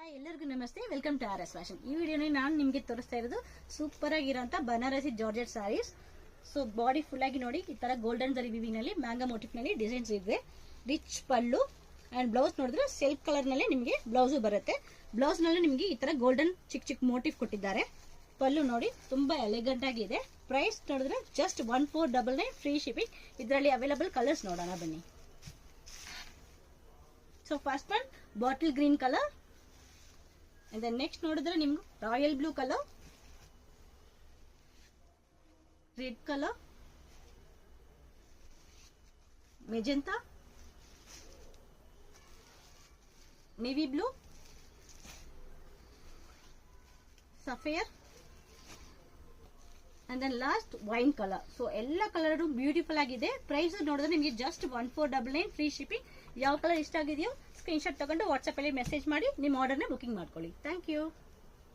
Hi ಎಲ್ಲರಿಗೂ ನಮಸ್ತೆ, welcome to R S fashion. ಈ ವಿಡಿಯೋನಲ್ಲಿ ನಾನು ನಿಮಗೆ ತೋರಿಸ್ತಾ ಇರೋದು ಸೂಪರ್ ಆಗಿರೋಂಥ Banarasi georgette saris. So body full ಆಗಿ ನೋಡಿ, ಈ ತರ ಗೋಲ್ಡನ್ ಜರಿ ವಿವಿಂಗ್ ನಲ್ಲಿ ಮ್ಯಾಂಗೋ ಮೋಟಿಫ್ ನಲ್ಲಿ ಡಿಸೈನ್ಸ್ ಇದೆ. ರಿಚ್ ಪಲ್ಲು ಅಂಡ್ ಬ್ಲೌಸ್ ನೋಡಿದ್ರೆ ಸಿಲ್ಕ್ ಕಲರ್ ನಲ್ಲಿ ನಿಮಗೆ ಬ್ಲೌಸ್ ಬರುತ್ತೆ. ಬ್ಲೌಸ್ ನಲ್ಲಿ ನಿಮಗೆ ಈ ತರ ಗೋಲ್ಡನ್ ಚಿಕ್ಕ ಚಿಕ್ಕ ಮೋಟಿಫ್ ಕೊಟ್ಟಿದ್ದಾರೆ. ಪಲ್ಲು ನೋಡಿ ತುಂಬಾ ಎಲಿಗೆಂಟ್ ಆಗಿದೆ. ಪ್ರೈಸ್ ನೋಡಿದ್ರೆ ಜಸ್ಟ್ 1499 ಫ್ರೀ ಶಿಪ್ಪಿಂಗ್. ಇದರಲ್ಲಿ ಅವೈಲಬಲ್ ಕಲರ್ಸ್ ನೋಡೋಣ ಬನ್ನಿ. So first one bottle green colour, and then next ನೋಡಿದ್ರೆ ನಿಮ್ಗೆ royal blue colour, red colour, magenta, navy blue, sapphire, and then last wine colour. So ಎಲ್ಲ colour beautiful ಆಗಿದೆ. Price ನೋಡಿದ್ರೆ ನಿಮಗೆ just 1499 free shipping. ಯಾವ colour ಇಷ್ಟ ಆಗಿದೆಯೋ screen shot ತಗೊಂಡು ವಾಟ್ಸ್ಆಪ್ ಅಲ್ಲಿ ಮೆಸೇಜ್ ಮಾಡಿ ನಿಮ್ಮ ಆರ್ಡರ್ನ ಬುಕಿಂಗ್ ಮಾಡ್ಕೊಳ್ಳಿ. Thank you.